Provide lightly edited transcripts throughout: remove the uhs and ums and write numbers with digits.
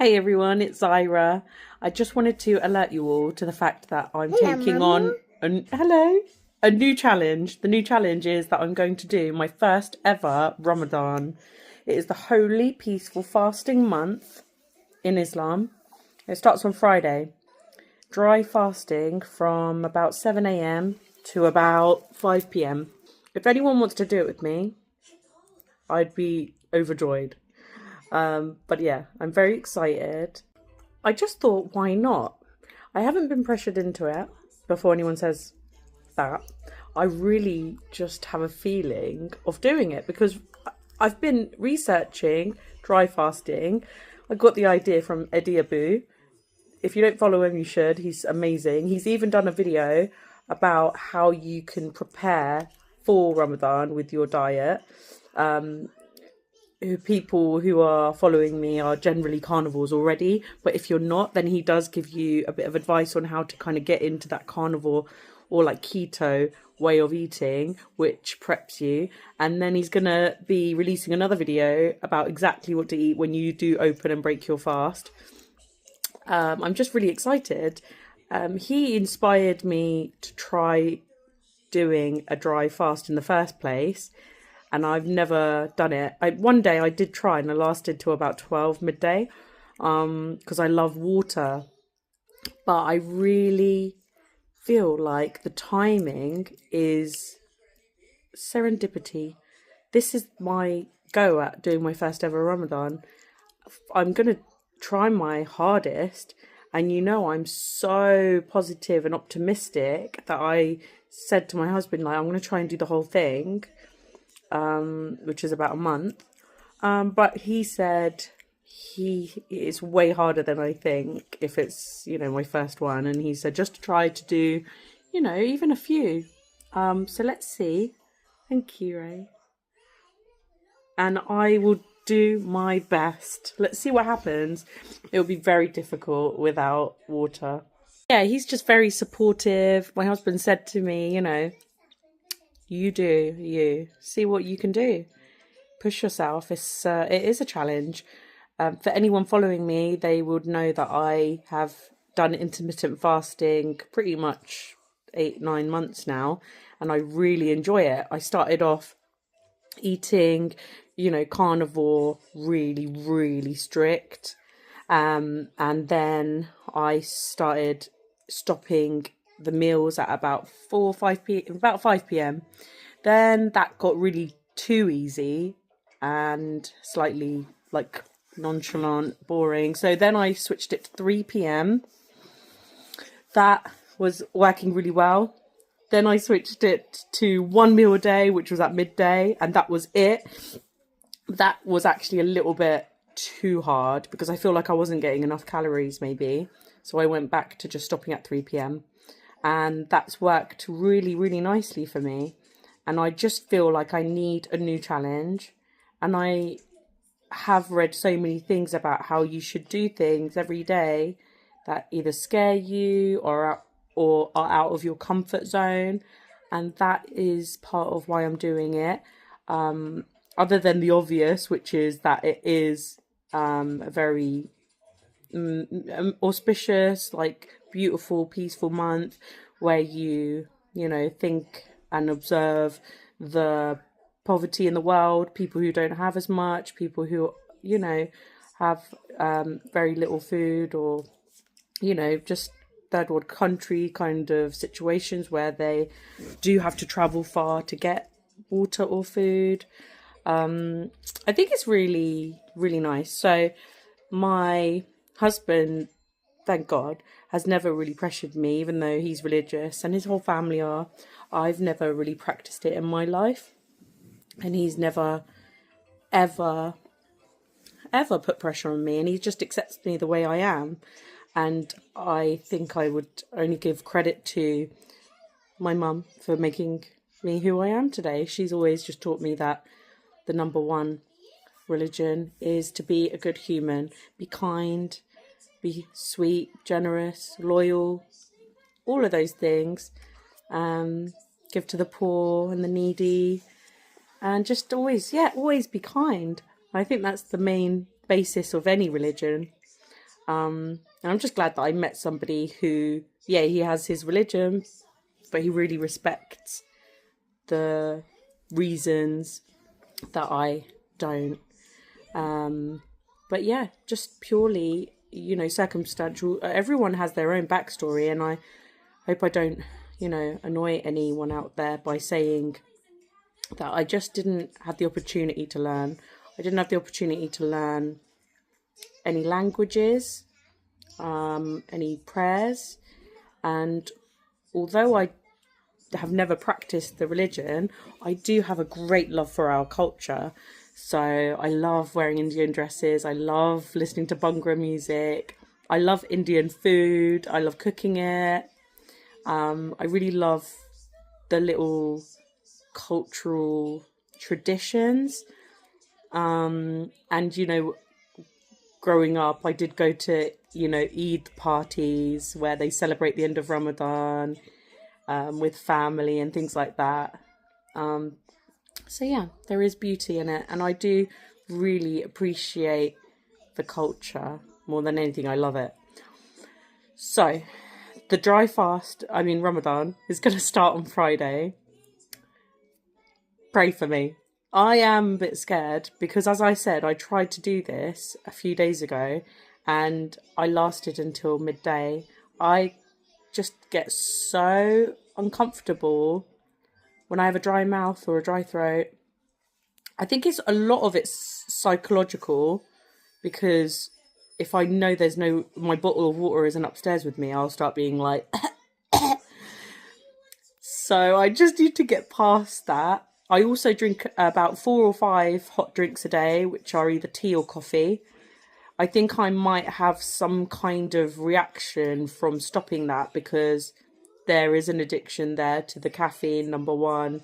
Hey everyone, it's Zyra. I just wanted to alert you all to the fact that I'm Hello, taking Mummy. on a new challenge. The new challenge is that I'm going to do my first ever Ramadan. It is the holy, peaceful fasting month in Islam. It starts on Friday. Dry fasting from about 7 a.m. to about 5 p.m. If anyone wants to do it with me, I'd be overjoyed. But yeah, I'm very excited. I just thought, why not? I haven't been pressured into it before anyone says that. I really just have a feeling of doing it because I've been researching dry fasting. I got the idea from Eddie Abu. If you don't follow him, you should. He's amazing. He's even done a video about how you can prepare for Ramadan with your diet. People who are following me are generally carnivores already, but if you're not, then he does give you a bit of advice on how to kind of get into that carnivore or like keto way of eating, which preps you. And then he's gonna be releasing another video about exactly what to eat when you do open and break your fast. I'm just really excited. He inspired me to try doing a dry fast in the first place, and I've never done it. One day I did try, and I lasted till about 12 midday, because I love water. But I really feel like the timing is serendipity. This is my go at doing my first ever Ramadan. I'm gonna try my hardest, and I'm so positive and optimistic that I said to my husband, like, I'm gonna try and do the whole thing, which is about a month. But he said it's way harder than I think if it's, my first one. And he said just try to do, even a few. So let's see. Thank you, Ray. And I will do my best. Let's see what happens. It'll be very difficult without water. Yeah, he's just very supportive. My husband said to me, you do you. See what you can do. Push yourself. It is a challenge. For anyone following me, they would know that I have done intermittent fasting pretty much 8-9 months now, and I really enjoy it. I started off eating, carnivore, really, really strict. And then I started stopping the meals at about 5 p.m. Then that got really too easy and slightly like nonchalant, boring. So then I switched it to 3 p.m. That was working really well. Then I switched it to one meal a day, which was at midday, and that was it. That was actually a little bit too hard because I feel like I wasn't getting enough calories, maybe. So I went back to just stopping at 3 p.m. And that's worked really, really nicely for me. And I just feel like I need a new challenge. And I have read so many things about how you should do things every day that either scare you or are out of your comfort zone. And that is part of why I'm doing it. Other than the obvious, which is that it is a very auspicious, like beautiful, peaceful month where you think and observe the poverty in the world, people who don't have as much, people who have very little food, or just third world country kind of situations where they do have to travel far to get water or food. I think it's really, really nice. So my husband, thank God, has never really pressured me, even though he's religious and his whole family are. I've never really practiced it in my life, and he's never, ever, ever put pressure on me, and he just accepts me the way I am. And I think I would only give credit to my mum for making me who I am today. She's always just taught me that the number one religion is to be a good human, be kind, be sweet, generous, loyal, all of those things. Give to the poor and the needy, and just always be kind. I think that's the main basis of any religion. And I'm just glad that I met somebody who, yeah, he has his religion, but he really respects the reasons that I don't. But yeah, just purely, circumstantial. Everyone has their own backstory, and I hope I don't, annoy anyone out there by saying that I just didn't have the opportunity to learn. I didn't have the opportunity to learn any languages, any prayers, and although I have never practiced the religion, I do have a great love for our culture. So I love wearing Indian dresses. I love listening to Bhangra music. I love Indian food. I love cooking it. I really love the little cultural traditions. And, growing up, I did go to, Eid parties where they celebrate the end of Ramadan with family and things like that. So yeah, there is beauty in it, and I do really appreciate the culture more than anything. I love it. So the dry fast, Ramadan, is going to start on Friday. Pray for me. I am a bit scared because, as I said, I tried to do this a few days ago and I lasted until midday. I just get so uncomfortable when I have a dry mouth or a dry throat. I think a lot of it's psychological, because if I know my bottle of water isn't upstairs with me, I'll start being like, so I just need to get past that. I also drink about 4 or 5 hot drinks a day, which are either tea or coffee. I think I might have some kind of reaction from stopping that, because there is an addiction there to the caffeine, number one.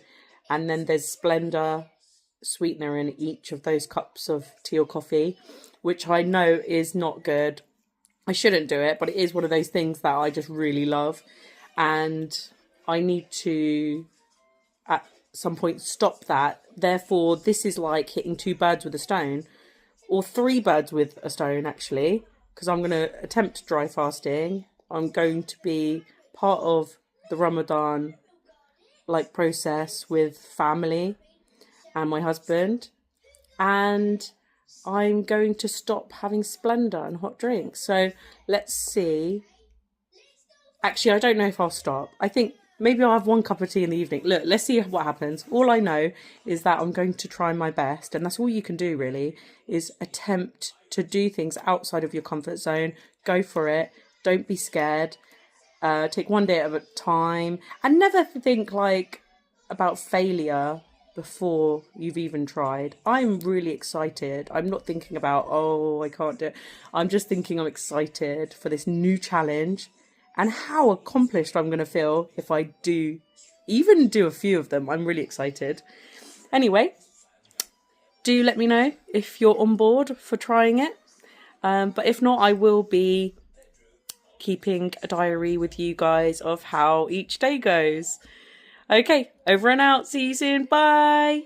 And then there's Splenda sweetener in each of those cups of tea or coffee, which I know is not good. I shouldn't do it, but it is one of those things that I just really love. And I need to, at some point, stop that. Therefore, this is like hitting 2 birds with a stone, or 3 birds with a stone, actually, because I'm going to attempt dry fasting. I'm going to be part of the Ramadan process with family and my husband, and I'm going to stop having Splenda and hot drinks. So let's see. Actually, I don't know if I'll stop. I think maybe I'll have 1 cup of tea in the evening. Look, let's see what happens. All I know is that I'm going to try my best, and that's all you can do really, is attempt to do things outside of your comfort zone. Go for it. Don't be scared. Take 1 day at a time, and never think about failure before you've even tried. I'm really excited. I'm not thinking about, oh, I can't do it. I'm just thinking I'm excited for this new challenge and how accomplished I'm going to feel if I do even do a few of them. I'm really excited. Anyway, do let me know if you're on board for trying it. But if not, I will be keeping a diary with you guys of how each day goes. Okay, over and out. See you soon. Bye.